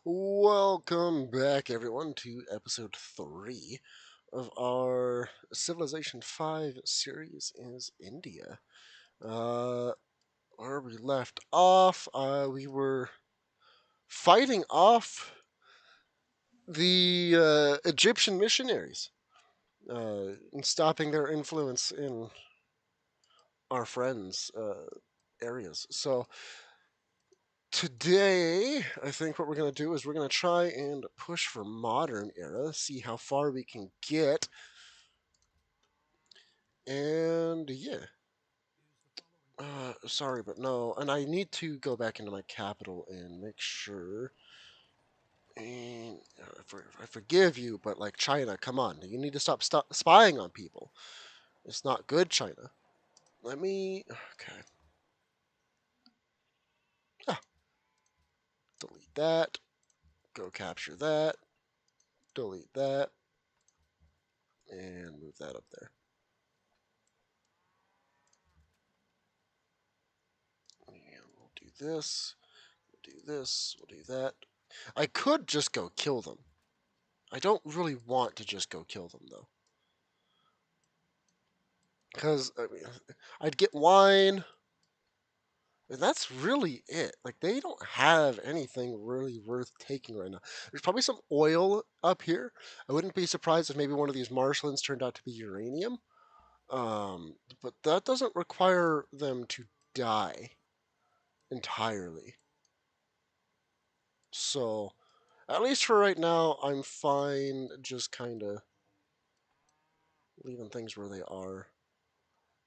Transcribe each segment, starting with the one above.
Welcome back, everyone, to episode 3 of our Civilization 5 series is India. Uh, where we left off, we were fighting off the Egyptian missionaries and stopping their influence in our friends' areas. So, today, I think what we're going to do is we're going to try and push for modern era, see how far we can get. And yeah, sorry, but no. And I need to go back into my capital and make sure. And I forgive you, but like China, come on, you need to stop spying on people. It's not good, China. Let me. Okay. Ah, delete that. Go capture that. Delete that. And move that up there. And we'll do this. We'll do this. We'll do that. I could just go kill them. I don't really want to just go kill them, though. Because I mean, I'd get wine, and that's really it. Like they don't have anything really worth taking right now. There's probably some oil up here. I wouldn't be surprised if maybe one of these marshlands turned out to be uranium. But that doesn't require them to die entirely. So at least for right now, I'm fine. Just kind of leaving things where they are.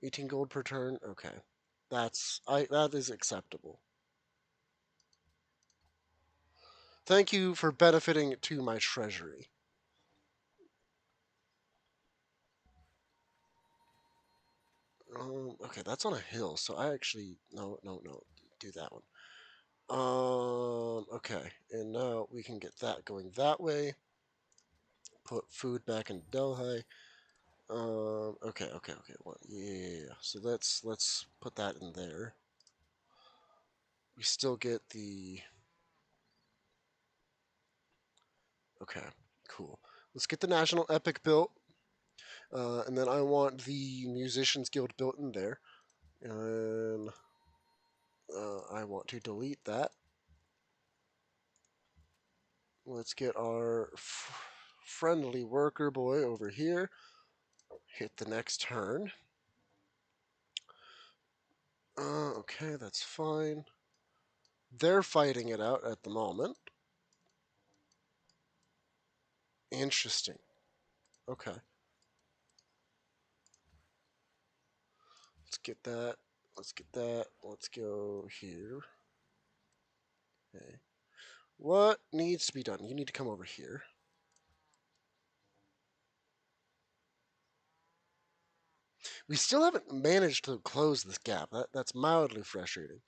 18 gold per turn. Okay, that is acceptable. Thank you for benefiting to my treasury. Okay, that's on a hill, so I actually no, do that one. Okay, and now we can get that going that way. Put food back in Delhi. Okay. Well, yeah. So let's put that in there. We still get the. Okay, cool. Let's get the National Epic built, and then I want the Musicians Guild built in there, and I want to delete that. Let's get our friendly worker boy over here. Hit the next turn. Okay, that's fine. They're fighting it out at the moment. Interesting. Okay. Let's get that. Let's get that. Let's go here. Okay. What needs to be done? You need to come over here. We still haven't managed to close this gap. That's mildly frustrating.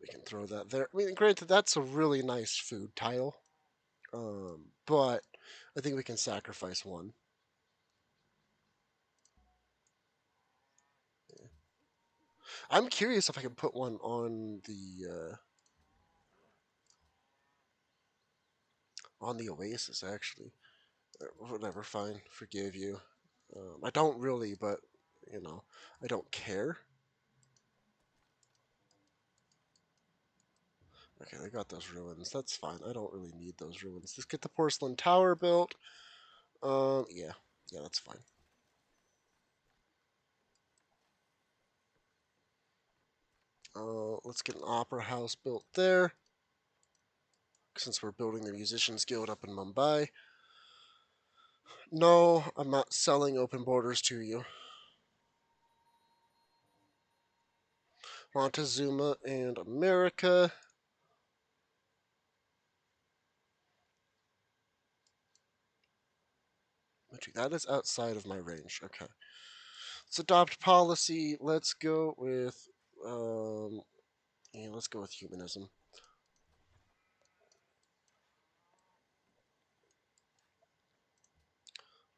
We can throw that there. I mean, granted, that's a really nice food tile. But I think we can sacrifice one. I'm curious if I can put one on the Oasis. Actually, whatever. Fine, forgive you. I don't really, but you know, I don't care. Okay, they got those ruins. That's fine. I don't really need those ruins. Let's get the porcelain tower built. Yeah, that's fine. Let's get an opera house built there. Since we're building the Musicians Guild up in Mumbai. No, I'm not selling open borders to you. Montezuma and America. That is outside of my range. Okay. Let's adopt policy. Let's go with let's go with humanism.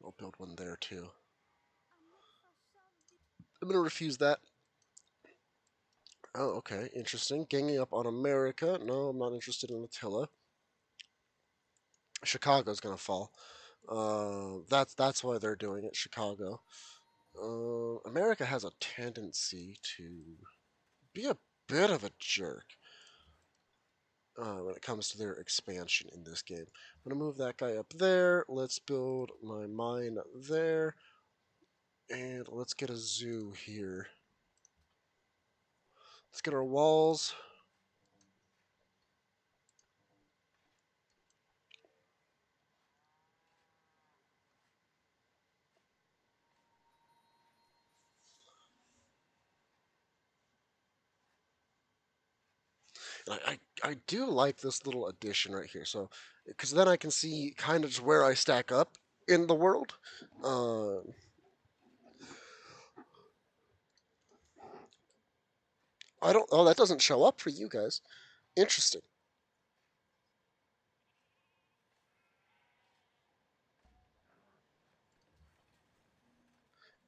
I'll build one there too. I'm gonna refuse that. Oh, okay, interesting. Ganging up on America. No, I'm not interested in Attila. Chicago's gonna fall. That's why they're doing it. Chicago. America has a tendency to be a bit of a jerk when it comes to their expansion in this game. I'm gonna move that guy up there. Let's build my mine there, and let's get a zoo here. Let's get our walls. And I do like this little addition right here. So, because then I can see kind of just where I stack up in the world. Uh, I don't. Oh, that doesn't show up for you guys. Interesting.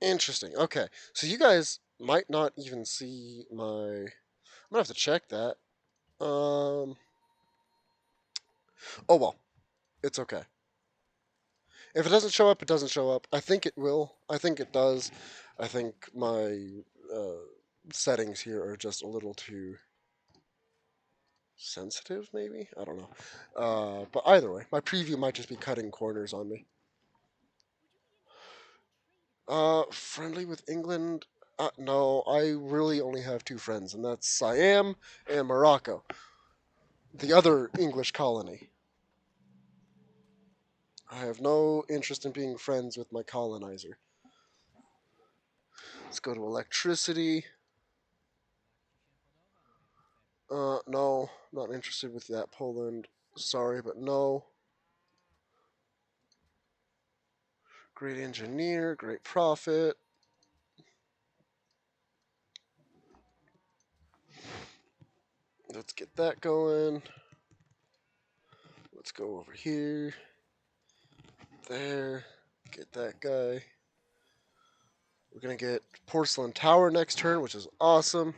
Interesting. Okay, so you guys might not even see my. I'm gonna have to check that. Um. Oh well, it's okay. If it doesn't show up, it doesn't show up. I think it will. I think it does. I think my uh, settings here are just a little too sensitive, maybe? I don't know. But either way, my preview might just be cutting corners on me. Friendly with England? No, I really only have two friends, and that's Siam and Morocco, the other English colony. I have no interest in being friends with my colonizer. Let's go to electricity. No, not interested with that, Poland. Sorry, but no. Great engineer, great profit. Let's get that going. Let's go over here. There. Get that guy. We're going to get Porcelain Tower next turn, which is awesome.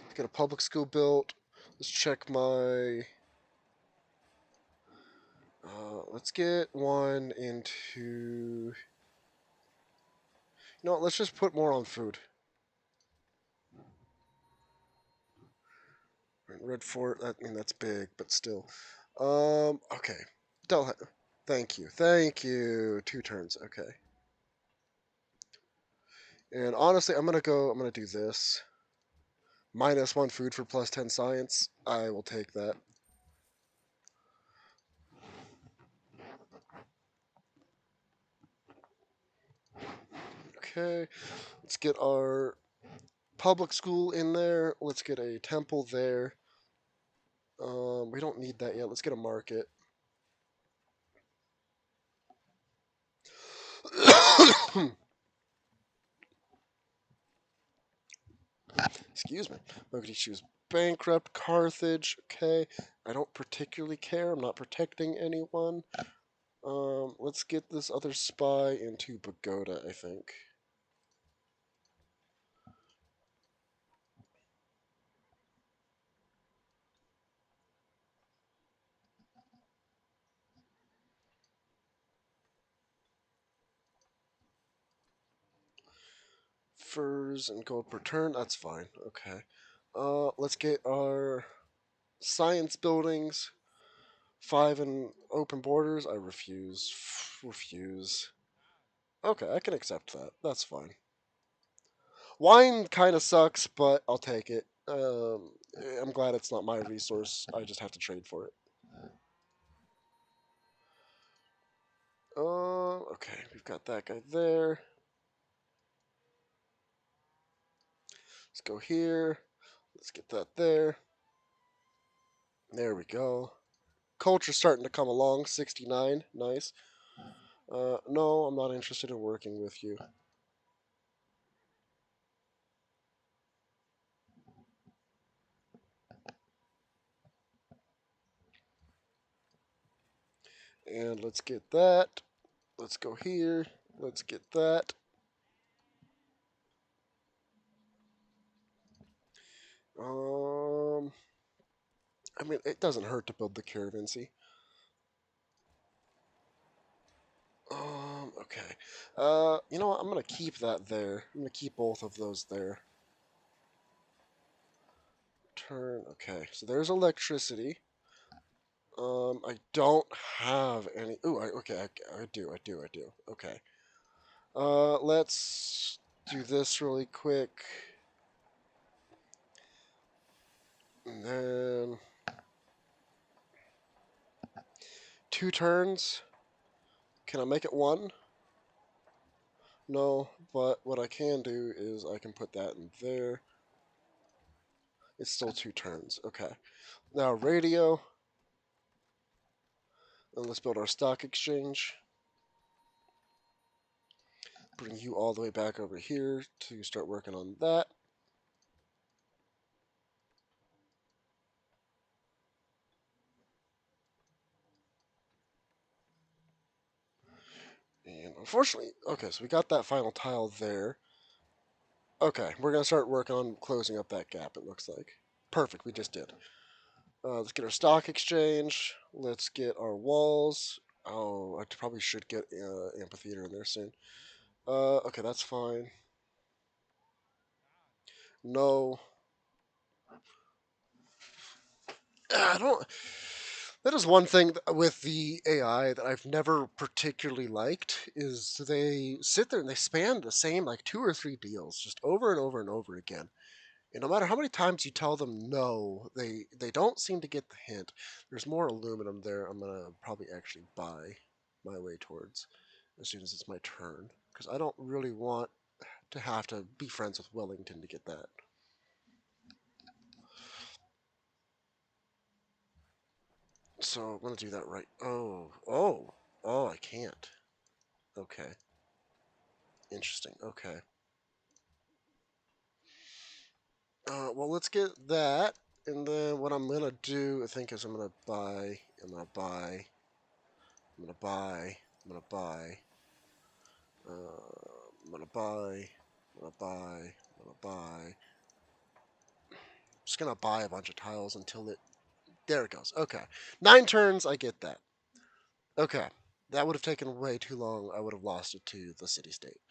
Let's get a public school built. Let's check my. Let's get one into. You know what, let's just put more on food. Red Fort, I mean, that's big, but still. Okay. Del- Thank you. Thank you. Two turns. Okay. And honestly, I'm gonna do this. -1 food for +10 science. I will take that. Okay. Let's get our public school in there. Let's get a temple there. We don't need that yet. Let's get a market. Excuse me. Mogadishu's bankrupt. Carthage. Okay. I don't particularly care. I'm not protecting anyone. Let's get this other spy into Pagoda, I think. Furs and gold per turn. That's fine. Okay. Let's get our science buildings. 5 and open borders. I refuse. Refuse. Okay, I can accept that. That's fine. Wine kind of sucks, but I'll take it. I'm glad it's not my resource. I just have to trade for it. Okay, we've got that guy there. Let's go here. Let's get that there. There we go. Culture's starting to come along. 69. Nice. No, I'm not interested in working with you. And let's get that. Let's go here. Let's get that. Um, I mean, it doesn't hurt to build the caravancy. Okay. You know what? I'm gonna keep that there. I'm gonna keep both of those there. Turn. Okay, so there's electricity. I don't have any. Ooh, okay, I do, I do, I do. Okay. Let's do this really quick, and then 2 turns. Can I make it one? No, but what I can do is I can put that in there. It's still 2 turns. Okay. Now radio, and let's build our stock exchange. Bring you all the way back over here to start working on that. And unfortunately, okay, so we got that final tile there. Okay, we're going to start working on closing up that gap, it looks like. Perfect, we just did. Let's get our stock exchange. Let's get our walls. Oh, I probably should get amphitheater in there soon. Okay, that's fine. No. I don't. That is one thing with the AI that I've never particularly liked is they sit there and they spam the same like 2 or 3 deals just over and over and over again. And no matter how many times you tell them no, they don't seem to get the hint. There's more aluminum there. I'm gonna probably actually buy my way towards as soon as it's my turn because I don't really want to have to be friends with Wellington to get that. So I'm gonna do that right. Oh, I can't. Okay, interesting. Okay. Well, let's get that, and then what I'm gonna do, I think, is I'm gonna buy. I'm gonna buy. I'm gonna buy. I'm gonna buy. I'm gonna buy. I'm gonna buy. I'm gonna buy. Just gonna buy a bunch of tiles until it. There it goes. Okay, 9 turns. I get that. Okay, that would have taken way too long. I would have lost it to the city state.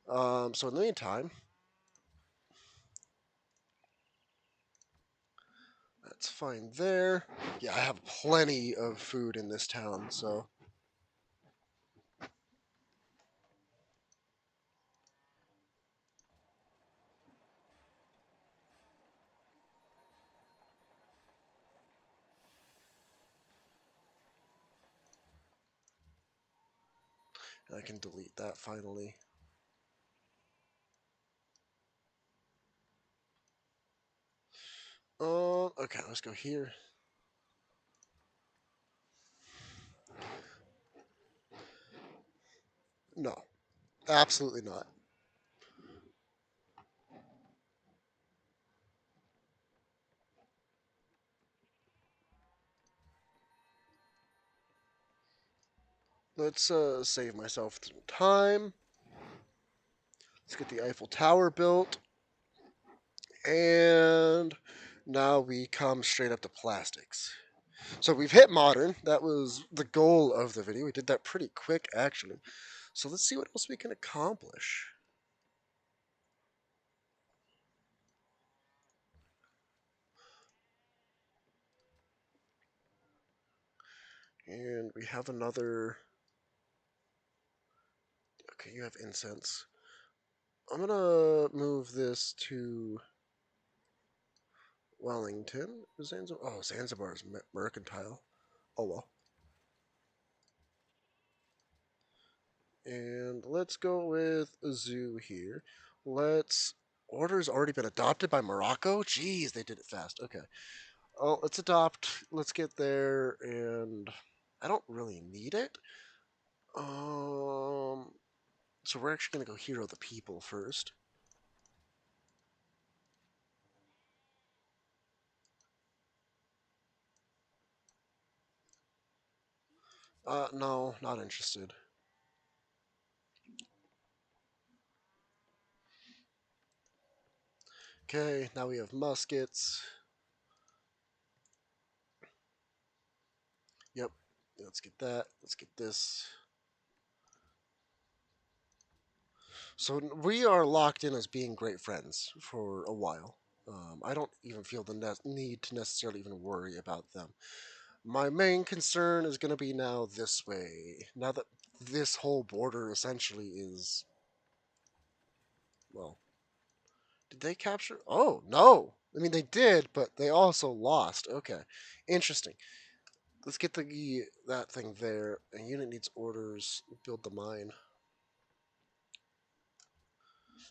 So in the meantime, that's fine there. Yeah, I have plenty of food in this town, so I can delete that finally. Okay, let's go here. No, absolutely not. Let's save myself some time. Let's get the Eiffel Tower built. And now we come straight up to plastics. So we've hit modern. That was the goal of the video. We did that pretty quick, actually. So let's see what else we can accomplish. And we have another. Okay, you have incense. I'm gonna move this to Wellington. Zanzibar. Oh, Zanzibar is mercantile. Oh well. And let's go with a zoo here. Let's. Order's already been adopted by Morocco? Jeez, they did it fast. Okay. Oh, let's adopt. Let's get there, and I don't really need it. Um, so we're actually gonna go hero the people first. No, not interested. Okay, now we have muskets. Yep. Let's get that. Let's get this. So we are locked in as being great friends for a while. I don't even feel the need to necessarily even worry about them. My main concern is going to be now this way. Now that this whole border essentially is, well, did they capture? Oh, no. I mean, they did, but they also lost. Okay. Interesting. Let's get the that thing there. A unit needs orders. Build the mine.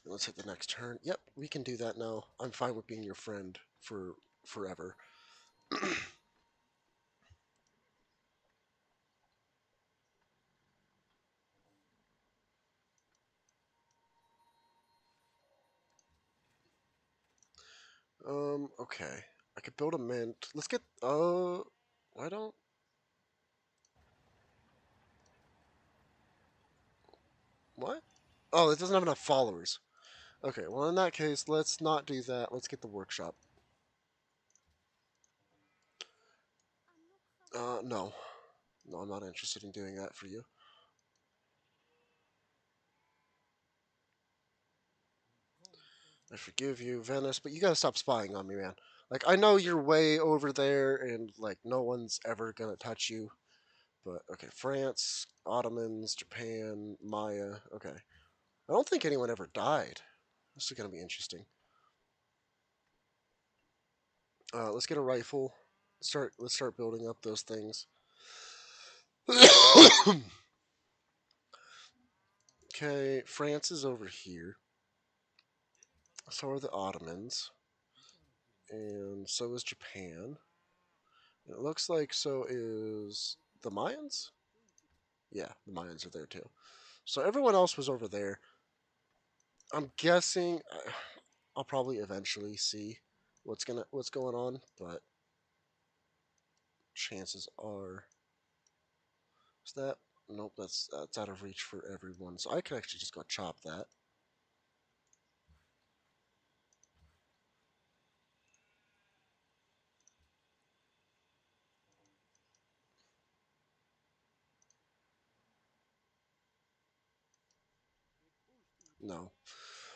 Let's hit the next turn. Yep, we can do that now. I'm fine with being your friend for forever. Okay. I could build a mint. Let's get why don't what? Oh, it doesn't have enough followers. Okay, well in that case, let's not do that. Let's get the workshop. No. No, I'm not interested in doing that for you. I forgive you, Venice, but you gotta stop spying on me, man. Like, I know you're way over there, and, like, no one's ever gonna touch you. But, okay, France, Ottomans, Japan, Maya, okay. I don't think anyone ever died. This is gonna be interesting. Let's get a rifle. Let's start building up those things. Okay, France is over here. So are the Ottomans. And so is Japan. And it looks like so is the Mayans? Yeah, the Mayans are there too. So everyone else was over there. I'm guessing I'll probably eventually see what's going on, but chances are is that nope, that's out of reach for everyone. So I could actually just go chop that. No.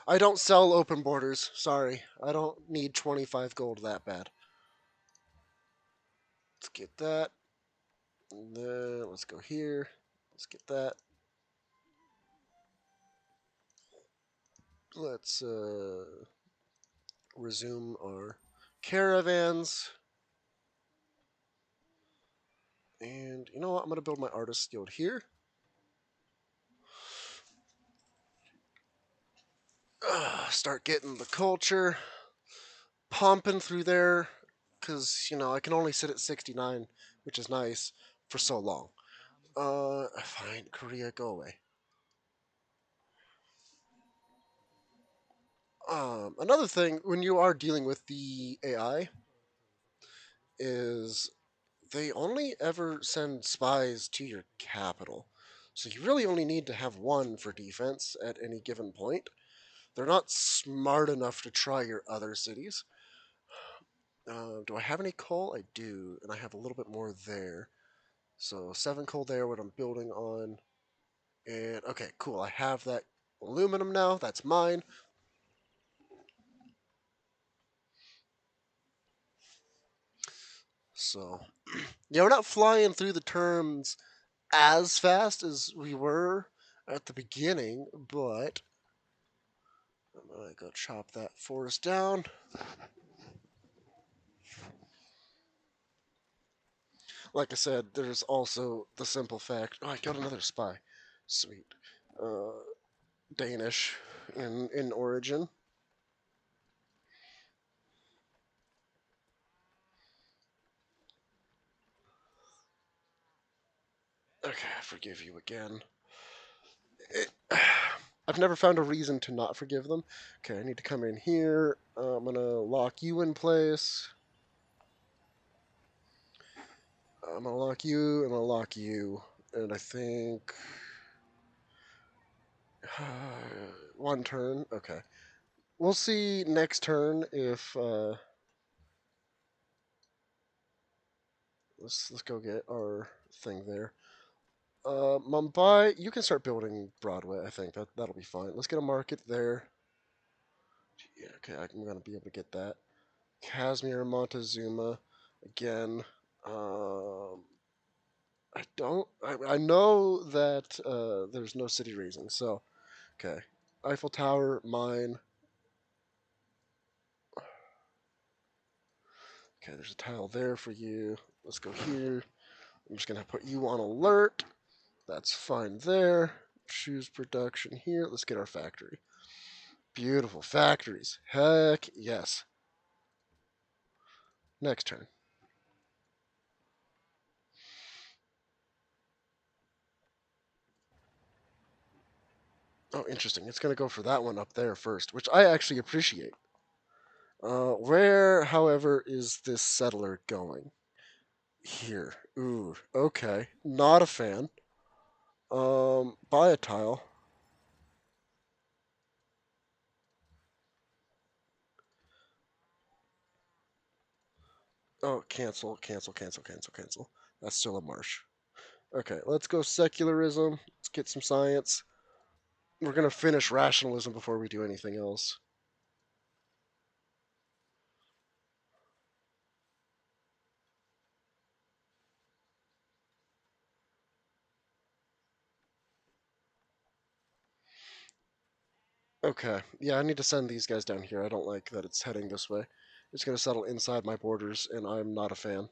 I don't sell open borders. Sorry. I don't need 25 gold that bad. Let's get that. And then let's go here. Let's get that. Let's resume our caravans. And you know what? I'm going to build my artist guild here. Start getting the culture pumping through there. Because, I can only sit at 69, which is nice, for so long. Fine. Korea, go away. Another thing, when you are dealing with the AI, is they only ever send spies to your capital. So you really only need to have one for defense at any given point. They're not smart enough to try your other cities. Do I have any coal? I do, and I have a little bit more there. So 7 coal there, what I'm building on. And okay, cool. I have that aluminum now. That's mine. So yeah, we're not flying through the terms as fast as we were at the beginning, but I'm gonna go chop that forest down. Like I said, there's also the simple fact. Oh, I got another spy. Sweet. Uh, Danish in origin. Okay, I forgive you again. It, I've never found a reason to not forgive them. Okay, I need to come in here. I'm gonna lock you in place. I'm gonna lock you, and I'll lock you. And I think 1 turn. Okay. We'll see next turn if let's go get our thing there. Mumbai, you can start building Broadway. I think that'll be fine. Let's get a market there. Yeah, okay, I'm gonna be able to get that. Kashmir, Montezuma, again. Um, I don't. I know that there's no city raising, so okay. Eiffel Tower, mine. Okay, there's a tile there for you. Let's go here. I'm just gonna put you on alert. That's fine there. Choose production here. Let's get our factory. Beautiful factories. Heck yes. Next turn. Oh, interesting. It's gonna go for that one up there first, which I actually appreciate. Where, however, is this settler going? Here. Ooh, okay. Not a fan. Buy a tile. Oh, cancel, cancel, cancel, cancel, cancel. That's still a marsh. Okay, let's go secularism. Let's get some science. We're gonna finish rationalism before we do anything else. Okay, yeah, I need to send these guys down here. I don't like that it's heading this way. It's gonna settle inside my borders, and I'm not a fan.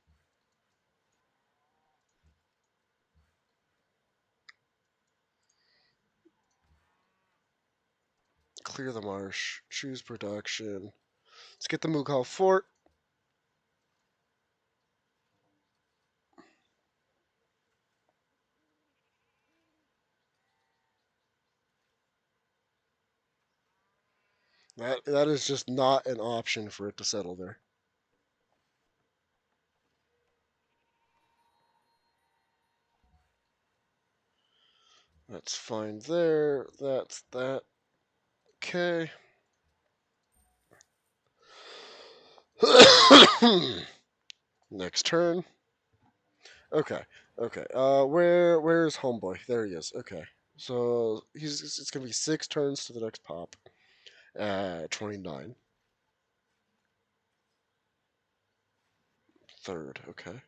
Clear the marsh. Choose production. Let's get the Mughal fort. That is just not an option for it to settle there. That's fine there. That's that. Okay. Next turn. Okay. Okay. Where's homeboy? There he is. Okay. So it's gonna be 6 turns to the next pop. 29. Third. Okay.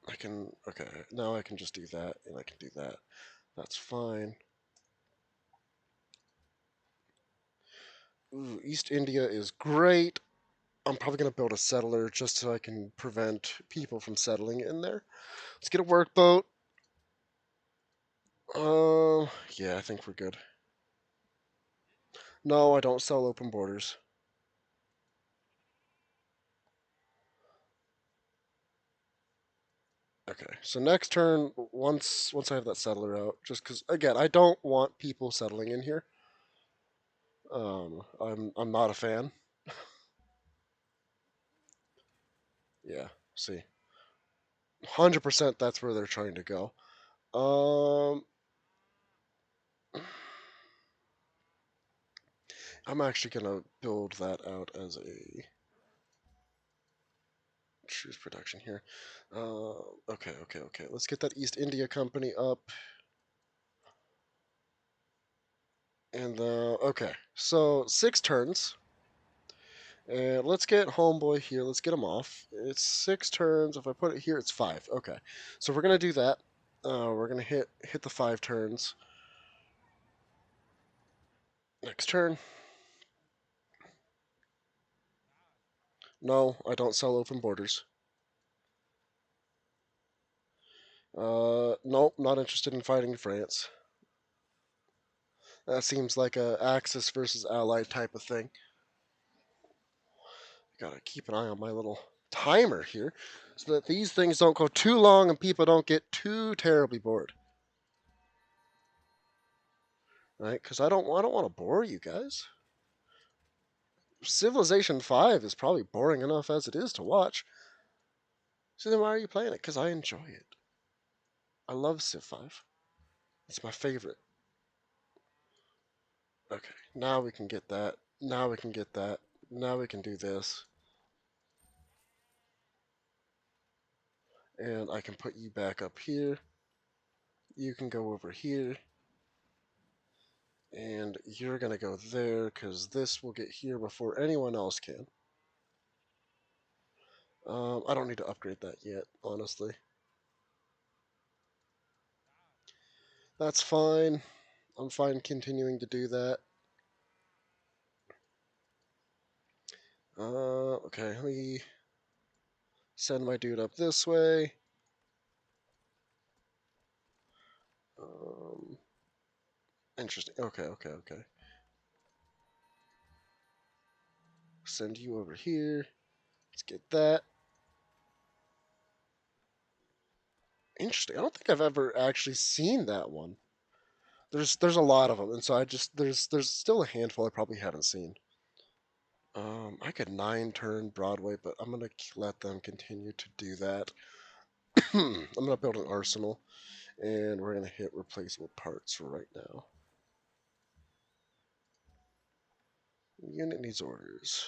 I can. Okay. Now I can just do that, and I can do that. That's fine. Ooh, East India is great. I'm probably gonna build a settler just so I can prevent people from settling in there. Let's get a workboat. Yeah, I think we're good. No, I don't sell open borders. Okay, so next turn, once I have that settler out, just because again, I don't want people settling in here. I'm not a fan. Yeah, see, 100% that's where they're trying to go. Um, I'm actually gonna build that out as a choose production here. Okay, okay, okay. Let's get that East India Company up. And okay, so 6 turns. And let's get homeboy here. Let's get him off. It's 6 turns. If I put it here, it's 5. Okay, so we're gonna do that. We're gonna hit the 5 turns. Next turn. No, I don't sell open borders. Nope, not interested in fighting France. That seems like a Axis versus Allied type of thing. Gotta keep an eye on my little timer here, so that these things don't go too long and people don't get too terribly bored. Right? Because I don't want to bore you guys. Civilization 5 is probably boring enough as it is to watch. So then why are you playing it? Because I enjoy it. I love Civ 5. It's my favorite. Okay, now we can get that. Now we can get that. Now we can do this. And I can put you back up here. You can go over here. And you're going to go there because this will get here before anyone else can. I don't need to upgrade that yet, honestly. That's fine. I'm fine continuing to do that. Okay, let me send my dude up this way. Um, Interesting. Okay, okay, okay. Send you over here. Let's get that. Interesting. I don't think I've ever actually seen that one. There's a lot of them, and so I just there's still a handful I probably haven't seen. I could 9 turn Broadway, but I'm gonna let them continue to do that. I'm gonna build an arsenal, and we're gonna hit replaceable parts right now. Unit needs orders.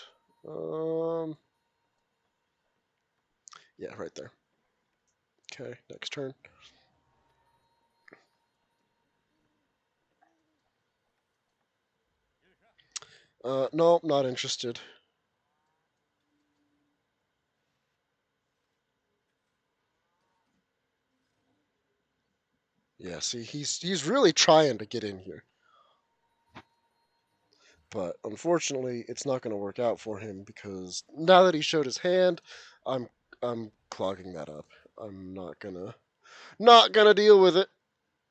Um, yeah, right there. Okay, next turn. No, not interested. Yeah, see, he's really trying to get in here, but unfortunately, it's not going to work out for him because now that he showed his hand, I'm I'm clogging that up. I'm not gonna deal with it.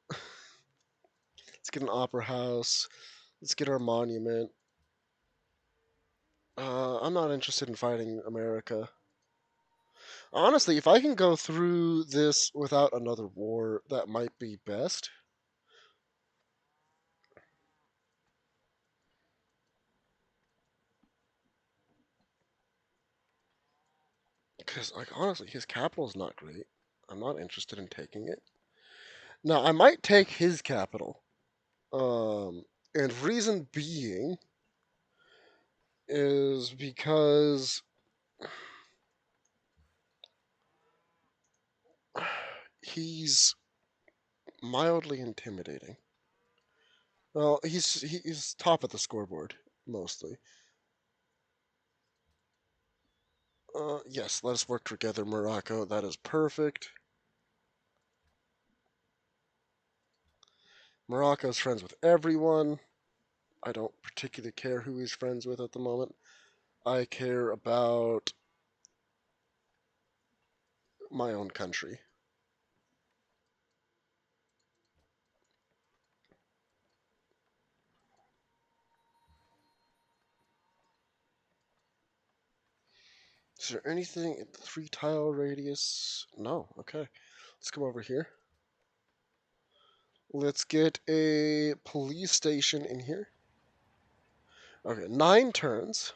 Let's get an opera house. Let's get our monument. I'm not interested in fighting America. Honestly, if I can go through this without another war, that might be best. Because, like, honestly, his capital is not great. I'm not interested in taking it. Now, I might take his capital. And reason being is because he's mildly intimidating. Well, he's top of the scoreboard mostly. Yes, let us work together, Morocco. That is perfect. Morocco's friends with everyone. I don't particularly care who he's friends with at the moment. I care about my own country. Is there anything in the 3 tile radius? No. Okay. Let's come over here. Let's get a police station in here. Okay, 9 turns.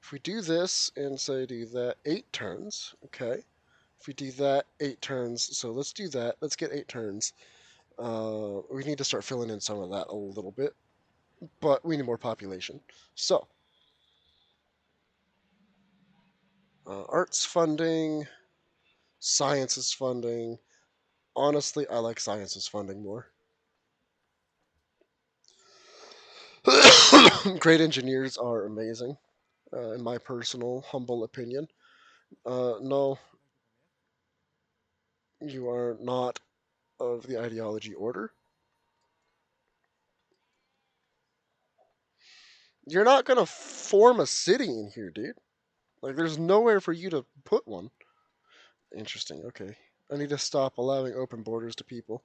If we do this and say do that, 8 turns. Okay. If we do that, 8 turns. So let's do that. Let's get 8 turns. We need to start filling in some of that a little bit, but we need more population. So, arts funding, sciences funding. Honestly, I like sciences funding more. Great engineers are amazing, in my personal humble opinion. No, you are not of the ideology order. You're not gonna form a city in here, dude. Like, there's nowhere for you to put one. Interesting. Okay, I need to stop allowing open borders to people.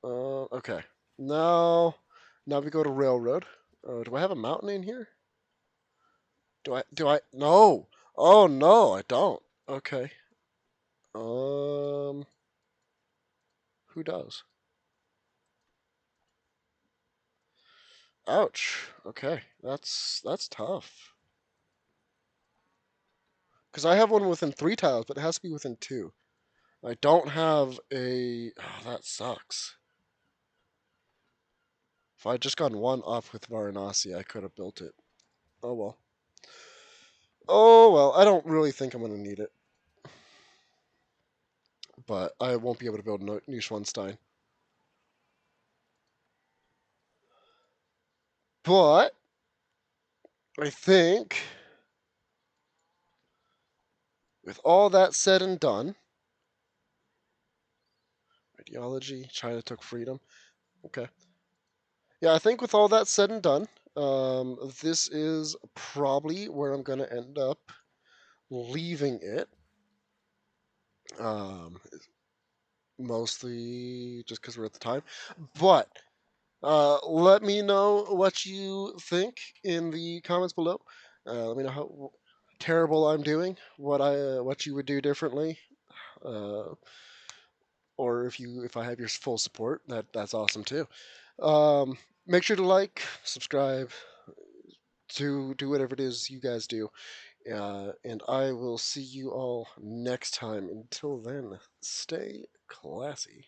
Okay. Now, now we go to railroad. Do I have a mountain in here? Do I? Do I? No. Oh no, I don't. Okay. Um, who does? Ouch. Okay, that's tough. Because I have one within 3 tiles, but it has to be within 2. I don't have a. Oh, that sucks. If I'd just gone one up with Varanasi, I could have built it. Oh well. Oh well. I don't really think I'm gonna need it, but I won't be able to build Neuschwanstein. But I think, with all that said and done, ideology, China took freedom. Okay. Yeah, I think with all that said and done, this is probably where I'm gonna end up leaving it. Um, Mostly just because we're at the time, but let me know what you think in the comments below. Let me know how terrible I'm doing, what you would do differently, uh, or if I have your full support, that's awesome too. Make sure to like, subscribe, to do whatever it is you guys do, and I will see you all next time. Until then, stay classy.